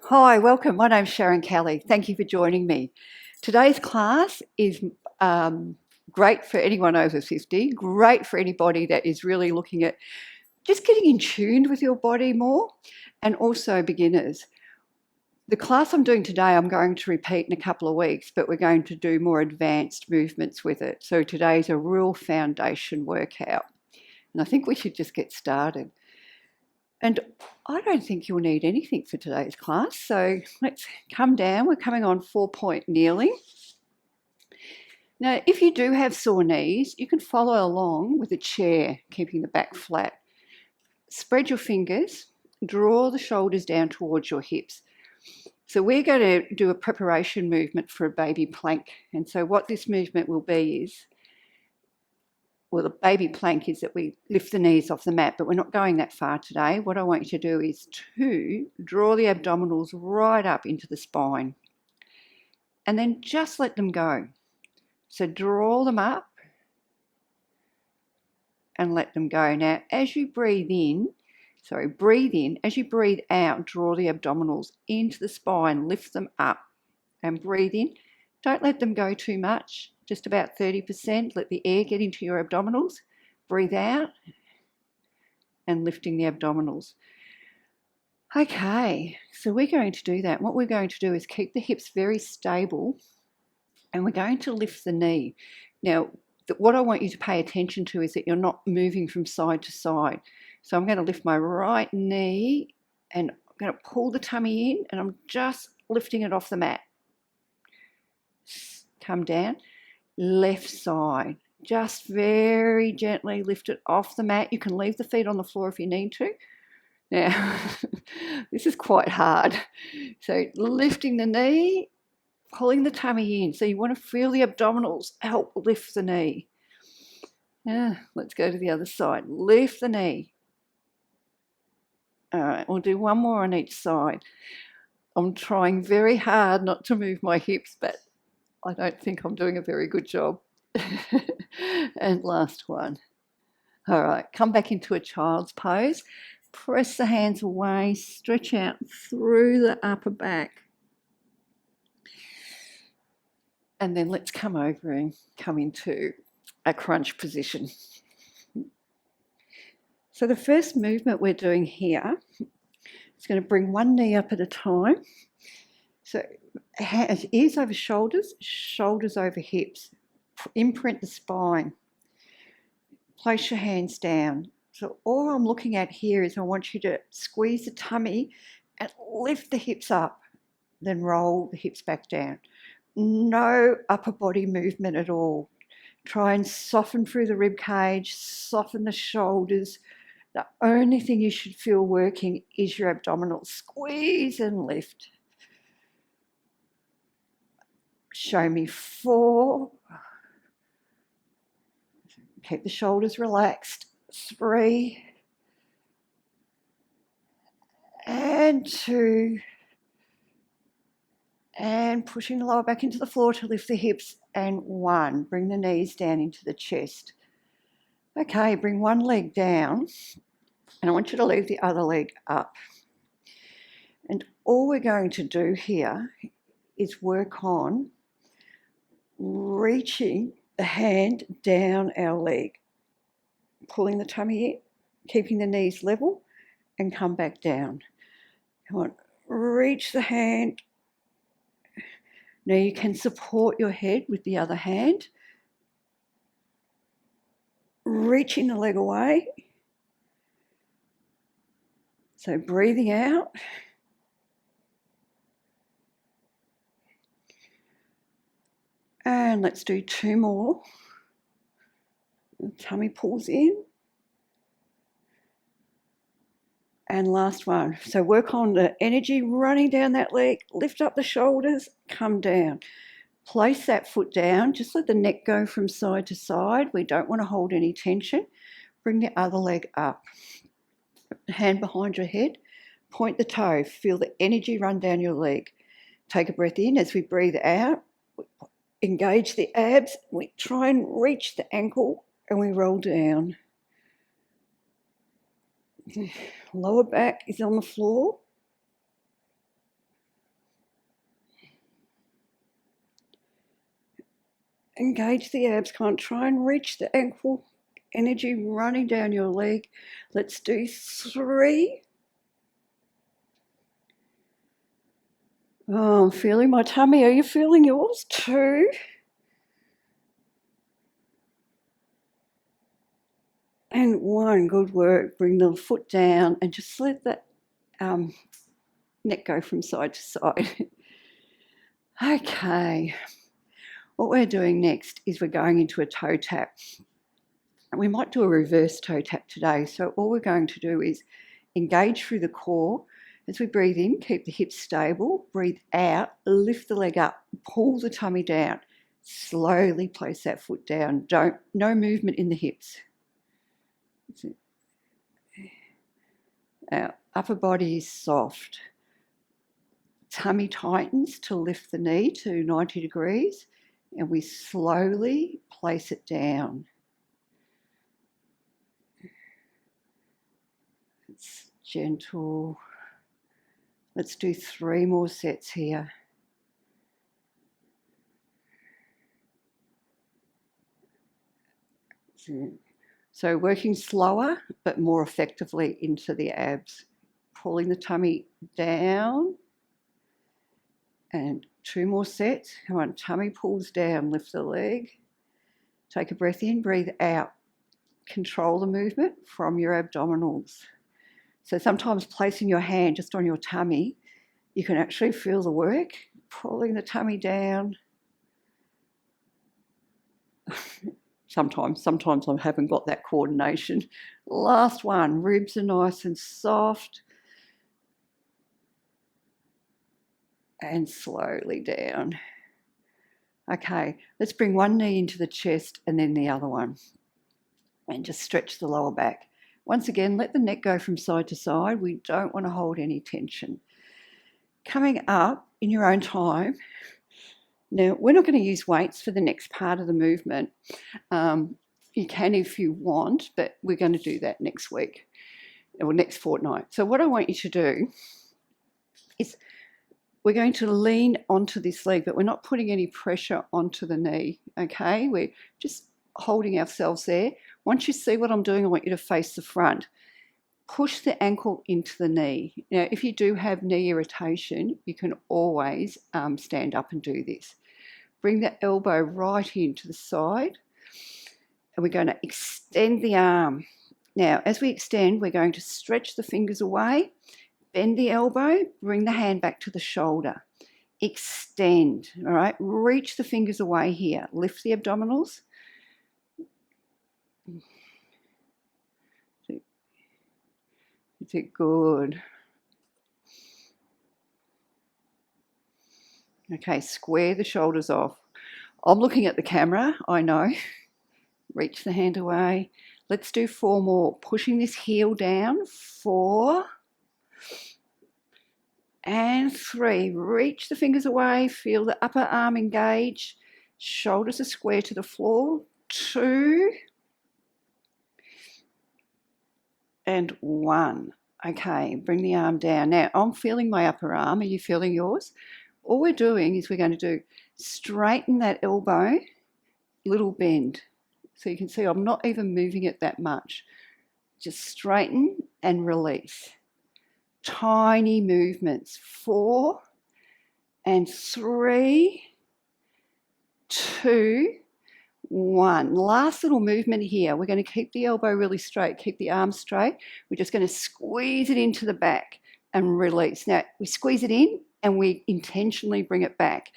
Hi, welcome. My name's Sharon Kelly. Thank you for joining me. Today's class is great for anyone over 50, great for anybody that is really looking at just getting in tune with your body more, and also beginners. The class I'm doing today, I'm going to repeat in a couple of weeks, but we're going to do more advanced movements with it. So today's a real foundation workout. And I think we should just get started. And I don't think you'll need anything for today's class, so let's come down. We're coming on 4-point kneeling. Now, if you do have sore knees, you can follow along with a chair, keeping the back flat. Spread your fingers, draw the shoulders down towards your hips. So we're going to do a preparation movement for a baby plank. And so what this movement will be is, well, the baby plank is that we lift the knees off the mat, but we're not going that far today. What I want you to do is to draw the abdominals right up into the spine and then just let them go. So draw them up and let them go. Now, as you breathe in, as you breathe out, draw the abdominals into the spine, lift them up and breathe in. Don't let them go too much, just about 30%. Let the air get into your abdominals. Breathe out and lifting the abdominals. Okay, so we're going to do that. What we're going to do is keep the hips very stable and we're going to lift the knee. Now, what I want you to pay attention to is that you're not moving from side to side. So I'm going to lift my right knee and I'm going to pull the tummy in and I'm just lifting it off the mat. Come down, left side, just very gently lift it off the mat. You can leave the feet on the floor if you need to. Now, this is quite hard. So lifting the knee, pulling the tummy in. So you want to feel the abdominals help lift the knee. Let's go to the other side. Lift the knee. All right, we'll do one more on each side. I'm trying very hard not to move my hips, but I don't think I'm doing a very good job. And last one. All right, come back into a child's pose. Press the hands away, stretch out through the upper back. And then let's come over and come into a crunch position. So the first movement we're doing here is going to bring one knee up at a time. So ears over shoulders, shoulders over hips. Imprint the spine. Place your hands down. So all I'm looking at here is I want you to squeeze the tummy and lift the hips up, then roll the hips back down. No upper body movement at all. Try and soften through the rib cage, soften the shoulders. The only thing you should feel working is your abdominals. Squeeze and lift. Show me 4. Keep the shoulders relaxed. 3 and 2. And pushing the lower back into the floor to lift the hips. And 1. Bring the knees down into the chest. Okay, bring one leg down. And I want you to leave the other leg up. And all we're going to do here is work on reaching the hand down our leg, pulling the tummy in, keeping the knees level, and come back down. Come on, reach the hand. Now you can support your head with the other hand, reaching the leg away. So breathing out. And let's do 2 more. The tummy pulls in. And last one. So work on the energy running down that leg. Lift up the shoulders, come down. Place that foot down. Just let the neck go from side to side. We don't want to hold any tension. Bring the other leg up. Hand behind your head. Point the toe. Feel the energy run down your leg. Take a breath in as we breathe out. Engage the abs. We try and reach the ankle and we roll down. Lower back is on the floor. Engage the abs. Come on, try and reach the ankle. Energy running down your leg. Let's do 3. Oh, I'm feeling my tummy. Are you feeling yours? 2. And 1. Good work. Bring the foot down and just let that neck go from side to side. Okay. What we're doing next is we're going into a toe tap. We might do a reverse toe tap today. So all we're going to do is engage through the core. As we breathe in, keep the hips stable. Breathe out, lift the leg up, pull the tummy down. Slowly place that foot down. No movement in the hips. Our upper body is soft. Tummy tightens to lift the knee to 90 degrees, and we slowly place it down. It's gentle. Let's do 3 more sets here. So working slower but more effectively into the abs. Pulling the tummy down. And 2 more sets. Come on, tummy pulls down, lift the leg. Take a breath in, breathe out. Control the movement from your abdominals. So sometimes placing your hand just on your tummy, you can actually feel the work. Pulling the tummy down. Sometimes I haven't got that coordination. Last one, ribs are nice and soft. And slowly down. Okay, let's bring one knee into the chest and then the other one. And just stretch the lower back. Once again, let the neck go from side to side. We don't want to hold any tension. Coming up in your own time. Now, we're not going to use weights for the next part of the movement. You can if you want, but we're going to do that next week or next fortnight. So what I want you to do is we're going to lean onto this leg, but we're not putting any pressure onto the knee, okay? We're just holding ourselves there. Once you see what I'm doing, I want you to face the front. Push the ankle into the knee. Now, if you do have knee irritation, you can always stand up and do this. Bring the elbow right into the side, and we're going to extend the arm. Now, as we extend, we're going to stretch the fingers away, bend the elbow, bring the hand back to the shoulder. Extend, all right? Reach the fingers away here. Lift the abdominals. Is it good? Okay, square the shoulders off. I'm looking at the camera, I know. Reach the hand away. Let's do 4 more. Pushing this heel down. 4. And 3. Reach the fingers away. Feel the upper arm engage. Shoulders are square to the floor. 2. And 1. Okay, bring the arm down. Now, I'm feeling my upper arm. Are you feeling yours? All we're doing is we're going to do straighten that elbow, little bend. So you can see I'm not even moving it that much. Just straighten and release. Tiny movements. 4 and 3, 2, 1. Last little movement here. We're going to keep the elbow really straight, keep the arm straight. We're just going to squeeze it into the back and release. Now, we squeeze it in and we intentionally bring it back,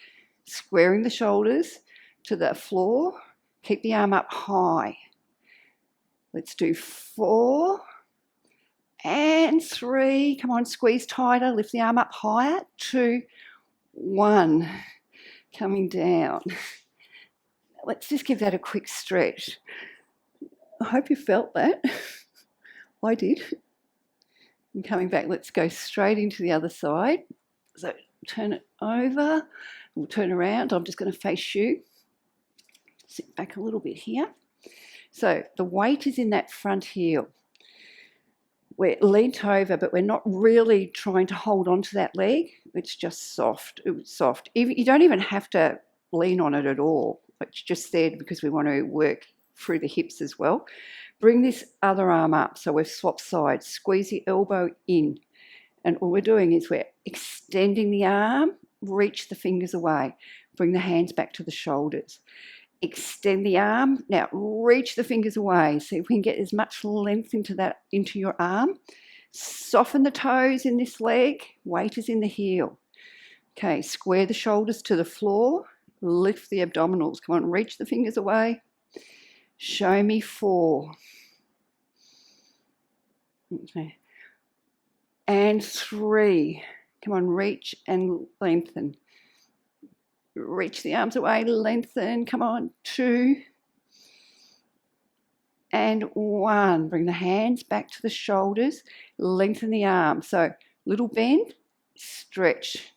squaring the shoulders to the floor. Keep the arm up high. Let's do 4 and 3. Come on, squeeze tighter. Lift the arm up higher. 2, 1. Coming down. Let's just give that a quick stretch. I hope you felt that. I did. And coming back, let's go straight into the other side. So turn it over. We'll turn around. I'm just going to face you. Sit back a little bit here. So the weight is in that front heel. We're leant over, but we're not really trying to hold on to that leg. It's just soft. It's soft. You don't even have to lean on it at all. it's just there because we want to work through the hips as well. Bring this other arm up. So we've swapped sides. Squeeze the elbow in. And all we're doing is we're extending the arm, reach the fingers away. Bring the hands back to the shoulders. Extend the arm. Now reach the fingers away. See if we can get as much length into your arm. Soften the toes in this leg. Weight is in the heel. Okay, square the shoulders to the floor. Lift the abdominals. Come on, reach the fingers away. Show me 4. Okay. And 3. Come on, reach and lengthen. Reach the arms away, lengthen. Come on, 2. And 1. Bring the hands back to the shoulders. Lengthen the arm. So little bend, stretch.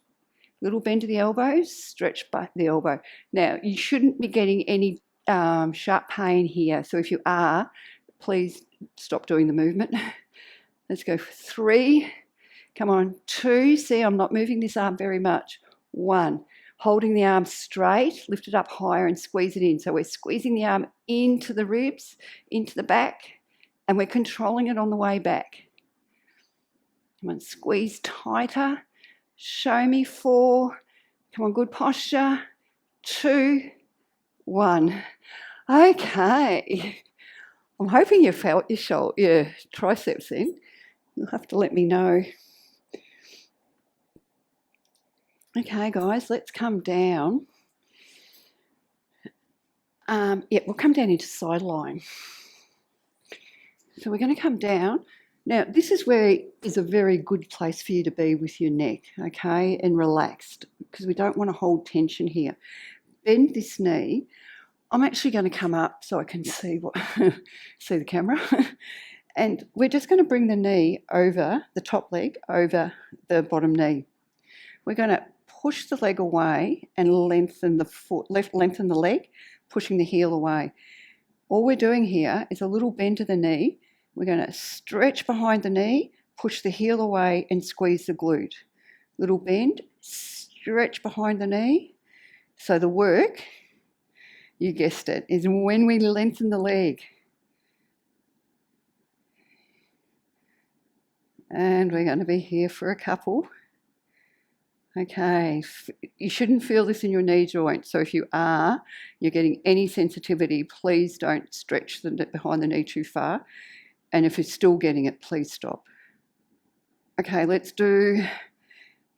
Little bend to the elbows, stretch back the elbow. Now, you shouldn't be getting any sharp pain here. So if you are, please stop doing the movement. Let's go for 3. Come on, 2. See, I'm not moving this arm very much. 1. Holding the arm straight, lift it up higher and squeeze it in. So we're squeezing the arm into the ribs, into the back, and we're controlling it on the way back. Come on, squeeze tighter. Show me 4. Come on, good posture. 2, 1. Okay. I'm hoping you felt your triceps in. You'll have to let me know. Okay, guys, let's come down. We'll come down into side lying. So we're going to come down. Now, this is where is a very good place for you to be with your neck, okay, and relaxed, because we don't want to hold tension here. Bend this knee. I'm actually going to come up so I can see the camera. And we're just going to bring the knee over, the top leg, over the bottom knee. We're going to push the leg away and lengthen the foot, lengthen the leg, pushing the heel away. All we're doing here is a little bend to the knee. We're going to stretch behind the knee, push the heel away and squeeze the glute. Little bend, stretch behind the knee. So the work, you guessed it, is when we lengthen the leg. And we're going to be here for a couple. Okay, you shouldn't feel this in your knee joint. So if you are, you're getting any sensitivity, please don't stretch behind the knee too far. And if you're still getting it, please stop. Okay, let's do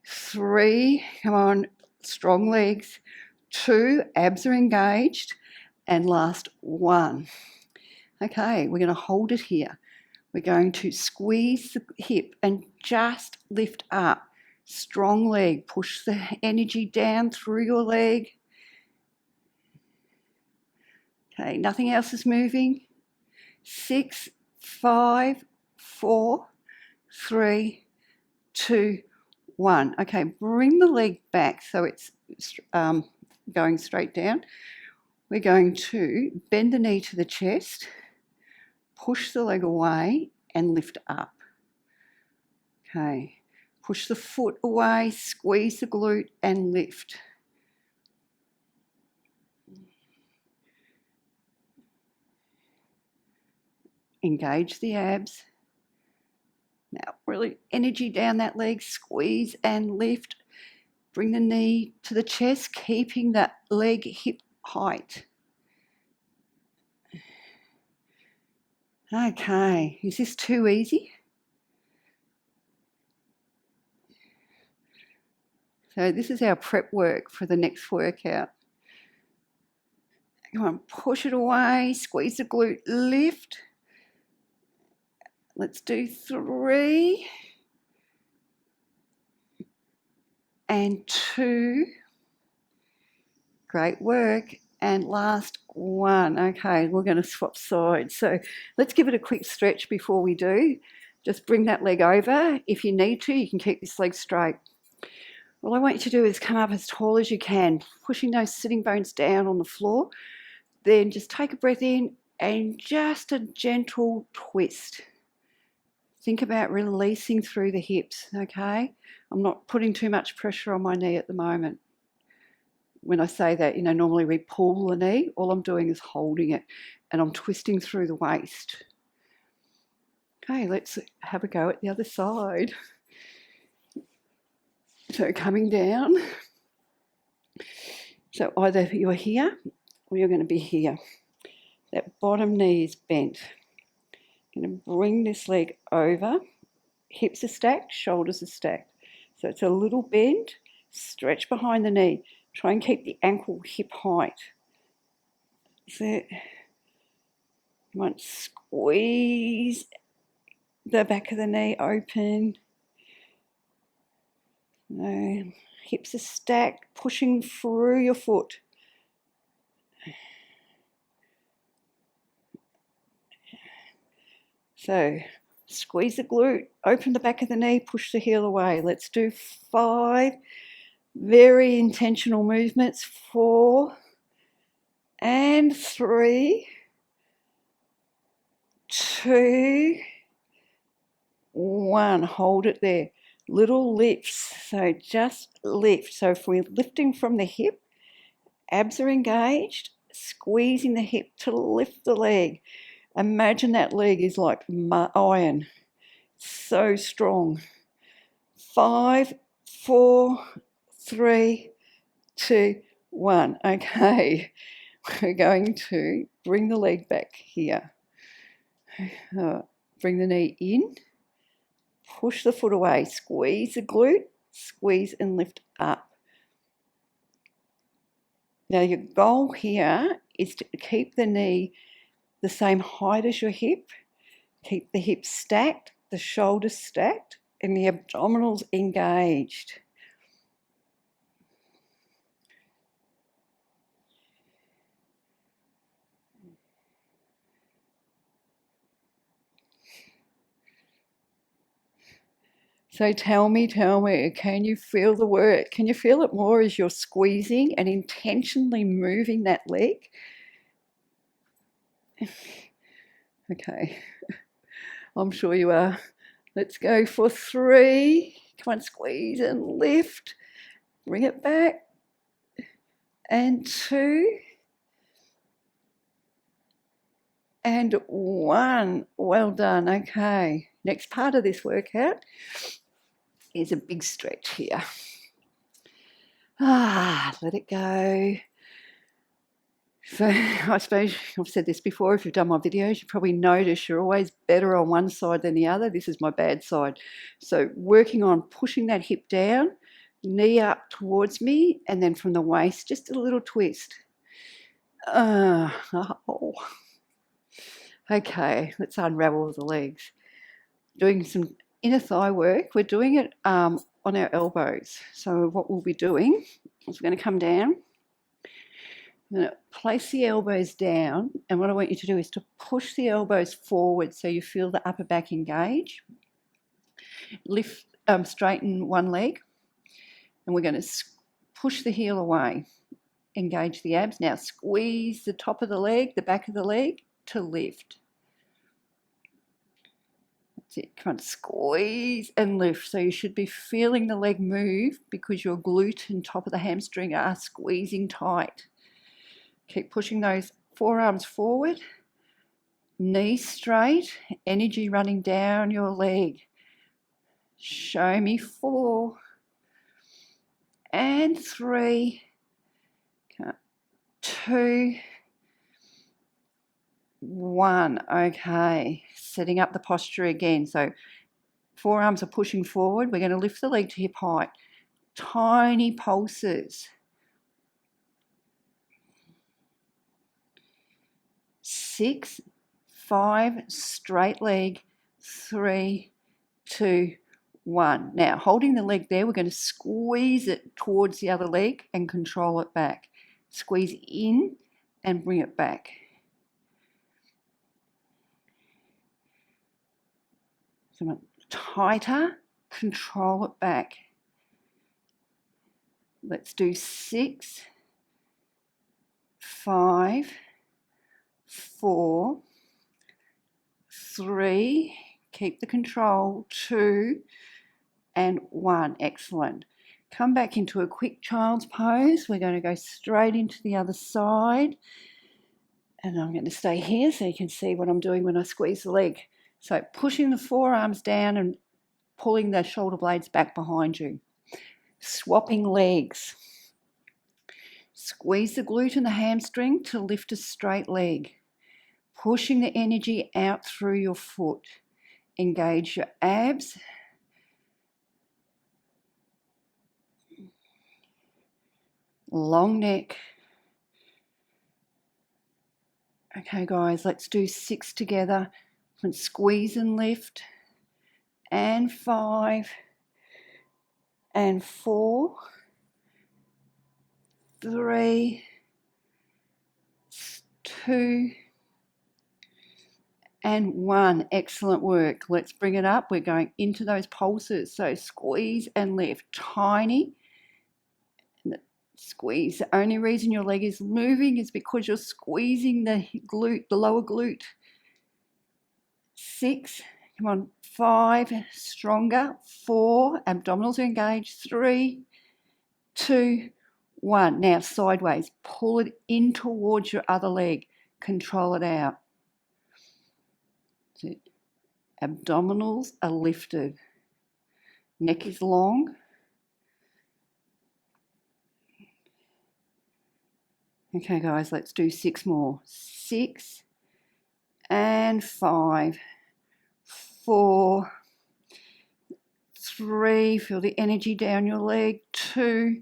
3. Come on, strong legs. 2, abs are engaged. And last 1. Okay, we're going to hold it here. We're going to squeeze the hip and just lift up. Strong leg, push the energy down through your leg. Okay, nothing else is moving. 6, 5, 4, 3, 2, 1. Okay, bring the leg back so it's going straight down. We're going to bend the knee to the chest, push the leg away and lift up. Okay. Push the foot away, squeeze the glute and lift. Engage the abs. Now, really energy down that leg, squeeze and lift. Bring the knee to the chest, keeping that leg hip height. Okay, is this too easy? So this is our prep work for the next workout. Come on, push it away, squeeze the glute, lift. Let's do 3 and 2. Great work. And last 1. Okay, we're going to swap sides. So let's give it a quick stretch before we do. Just bring that leg over. If you need to, you can keep this leg straight. All I want you to do is come up as tall as you can, pushing those sitting bones down on the floor. Then just take a breath in and just a gentle twist. Think about releasing through the hips, okay? I'm not putting too much pressure on my knee at the moment. when I say that, normally we pull the knee. All I'm doing is holding it and I'm twisting through the waist. Okay, let's have a go at the other side. So coming down. So either you're here or you're going to be here. That bottom knee is bent. I'm going to bring this leg over. Hips are stacked, shoulders are stacked. So it's a little bend, stretch behind the knee. Try and keep the ankle hip height. So you might squeeze the back of the knee open. Hips are stacked, pushing through your foot. So squeeze the glute, open the back of the knee, push the heel away. Let's do 5 very intentional movements. 4 and 3, 2, 1. Hold it there. Little lifts. So just lift. So if we're lifting from the hip, abs are engaged, squeezing the hip to lift the leg. Imagine that leg is like iron. So strong. 5, 4, 3, 2, 1. Okay, we're going to bring the leg back here. Bring the knee in. Push the foot away. Squeeze the glute. Squeeze and lift up. Now your goal here is to keep the knee the same height as your hip. Keep the hips stacked, the shoulders stacked, and the abdominals engaged. So tell me, can you feel the work? Can you feel it more as you're squeezing and intentionally moving that leg? Okay, I'm sure you are. Let's go for 3. Come on, squeeze and lift. Bring it back. And 2. And 1. Well done. Okay, next part of this workout is a big stretch here. Let it go. So I suppose I've said this before, if you've done my videos, you probably notice you're always better on one side than the other. This is my bad side. So working on pushing that hip down, knee up towards me, and then from the waist, just a little twist. Oh. Okay, let's unravel the legs. Doing some inner thigh work. We're doing it on our elbows. So what we'll be doing is we're going to come down. I'm going to place the elbows down, and what I want you to do is to push the elbows forward so you feel the upper back engage. Lift, straighten one leg, and we're going to push the heel away. Engage the abs. Now squeeze the top of the leg, the back of the leg to lift. That's it. Come on, squeeze and lift. So you should be feeling the leg move because your glute and top of the hamstring are squeezing tight. Keep pushing those forearms forward, knees straight, energy running down your leg. Show me 4 and 3, 2, 1. Okay, setting up the posture again. So forearms are pushing forward. We're going to lift the leg to hip height. Tiny pulses. 6, 5, straight leg, 3, 2, 1. Now, holding the leg there, we're going to squeeze it towards the other leg and control it back. Squeeze in and bring it back. So tighter, control it back. Let's do 6, 5, 4, 3, keep the control, 2, and 1. Excellent. Come back into a quick child's pose. We're going to go straight into the other side. And I'm going to stay here so you can see what I'm doing when I squeeze the leg. So pushing the forearms down and pulling the shoulder blades back behind you. Swapping legs. Squeeze the glute and the hamstring to lift a straight leg. Pushing the energy out through your foot. Engage your abs. Long neck. Okay, guys, let's do 6 together. And squeeze and lift. And 5. And 4. 3. 2. And 1. Excellent work. Let's bring it up. We're going into those pulses. So squeeze and lift. Tiny. Squeeze. The only reason your leg is moving is because you're squeezing the glute, the lower glute. 6. Come on. 5. Stronger. 4. Abdominals are engaged. 3. 2. 1. Now sideways. Pull it in towards your other leg. Control it out. That's it. Abdominals are lifted. Neck is long. Okay, guys, let's do 6 more. 6 and 5, 4, 3. Feel the energy down your leg. 2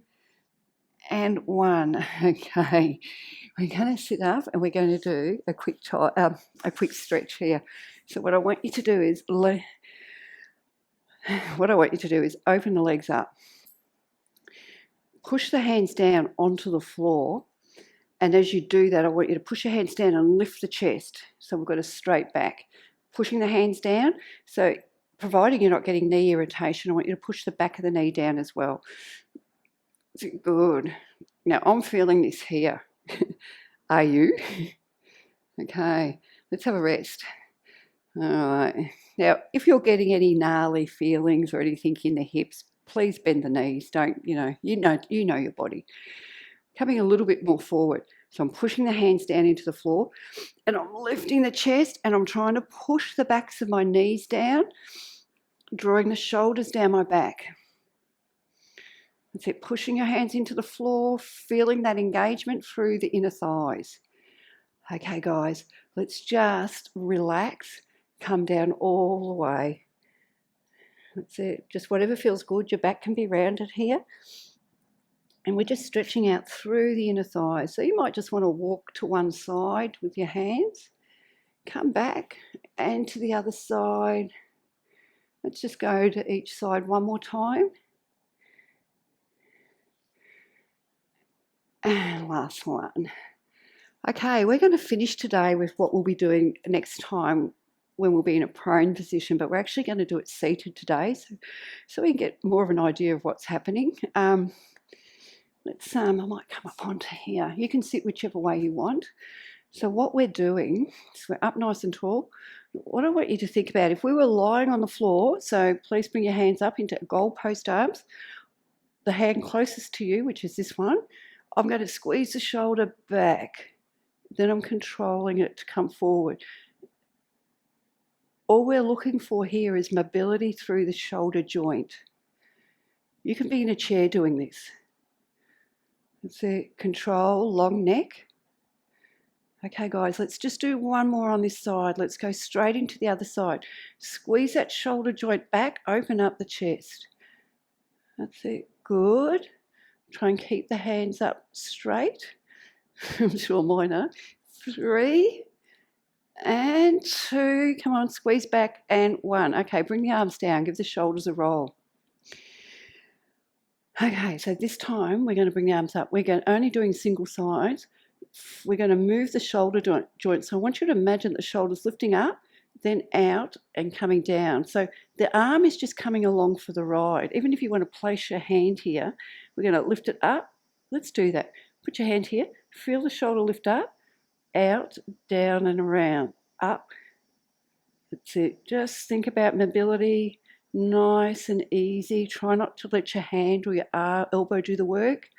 and 1. Okay, we're going to sit up and we're going to do a quick stretch here. So what I want you to do is open the legs up. Push the hands down onto the floor. And as you do that, I want you to push your hands down and lift the chest. So we've got a straight back. Pushing the hands down. So providing you're not getting knee irritation, I want you to push the back of the knee down as well. Good. Now I'm feeling this here. Are you? Okay, let's have a rest. All right. Now, if you're getting any gnarly feelings or anything in the hips, please bend the knees. Don't, you know your body. Coming a little bit more forward. So I'm pushing the hands down into the floor and I'm lifting the chest and I'm trying to push the backs of my knees down, drawing the shoulders down my back. That's it, pushing your hands into the floor, feeling that engagement through the inner thighs. Okay, guys, let's just relax, come down all the way. That's it, just whatever feels good. Your back can be rounded here. And we're just stretching out through the inner thighs. So you might just want to walk to one side with your hands. Come back and to the other side. Let's just go to each side one more time. And last one. Okay, we're going to finish today with what we'll be doing next time when we'll be in a prone position, but we're actually going to do it seated today so we can get more of an idea of what's happening. I might come up onto here. You can sit whichever way you want. So what we're doing is we're up nice and tall. What I want you to think about, if we were lying on the floor, so please bring your hands up into goalpost arms, the hand closest to you, which is this one, I'm going to squeeze the shoulder back. Then I'm controlling it to come forward. All we're looking for here is mobility through the shoulder joint. You can be in a chair doing this. That's it. Control, long neck. Okay, guys, let's just do one more on this side. Let's go straight into the other side. Squeeze that shoulder joint back, open up the chest. That's it. Good. Try and keep the hands up straight. I'm sure mine are. 3 and 2. Come on, squeeze back and 1. Okay, bring the arms down. Give the shoulders a roll. Okay, so this time we're going to bring the arms up. We're only doing single sides. We're going to move the shoulder joint. So I want you to imagine the shoulders lifting up, then out and coming down. So the arm is just coming along for the ride. Even if you want to place your hand here, we're going to lift it up. Let's do that. Put your hand here. Feel the shoulder lift up, out, down and around, up. That's it. Just think about mobility Nice and easy. Try not to let your hand or your elbow do the work.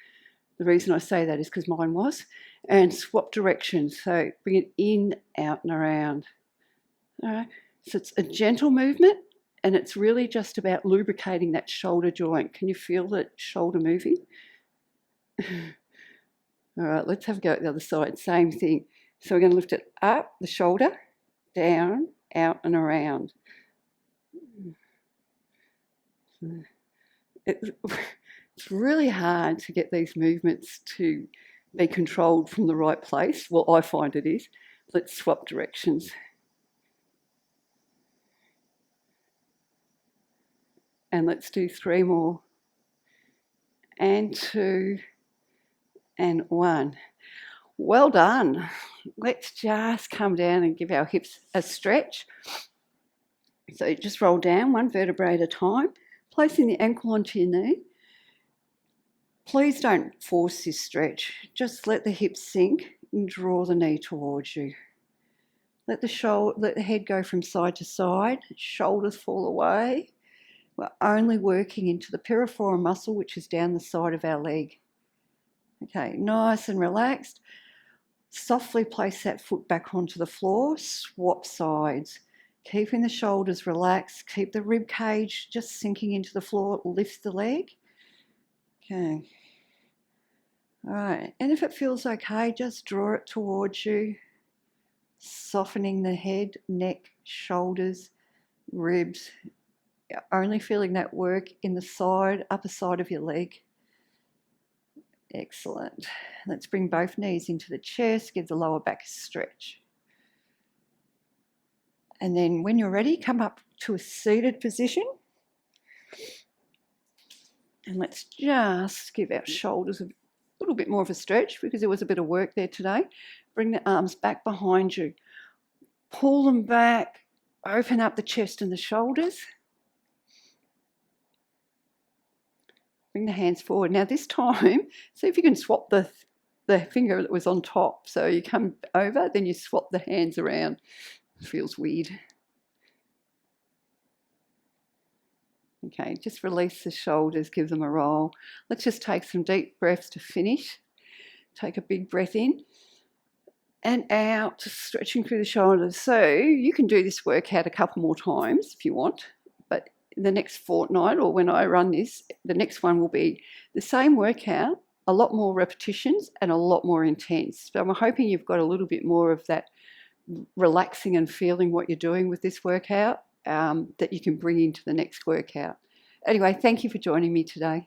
The reason I say that is because mine was. And swap directions. So bring it in, out and around. All right. So it's a gentle movement and it's really just about lubricating that shoulder joint. Can you feel that shoulder moving? All right, let's have a go at the other side. Same thing. So we're going to lift it up, the shoulder, down, out and around. It's really hard to get these movements to be controlled from the right place. Well, I find it is. Let's swap directions. And let's do 3 more. And 2 and 1. Well done. Let's just come down and give our hips a stretch. So just roll down 1 vertebrae at a time, placing the ankle onto your knee. Please don't force this stretch. Just let the hips sink and draw the knee towards you. Let the head go from side to side, shoulders fall away. We're only working into the piriform muscle, which is down the side of our leg. Okay, nice and relaxed. Softly place that foot back onto the floor, swap sides. Keeping the shoulders relaxed, keep the rib cage just sinking into the floor, lift the leg. Okay. All right, and if it feels okay, just draw it towards you, softening the head, neck, shoulders, ribs. You're only feeling that work in the side, upper side of your leg. Excellent. Let's bring both knees into the chest, give the lower back a stretch. And then when you're ready, come up to a seated position. And let's just give our shoulders a little bit more of a stretch because there was a bit of work there today. Bring the arms back behind you. Pull them back, open up the chest and the shoulders. Bring the hands forward. Now this time, see if you can swap the finger that was on top. So you come over, then you swap the hands around. It feels weird. Okay, just release the shoulders, give them a roll. Let's just take some deep breaths to finish. Take a big breath in and out, stretching through the shoulders. So you can do this workout a couple more times if you want, but the next fortnight or when I run this, the next one will be the same workout, a lot more repetitions and a lot more intense. So I'm hoping you've got a little bit more of that relaxing and feeling what you're doing with this workout that you can bring into the next workout. Anyway, thank you for joining me today.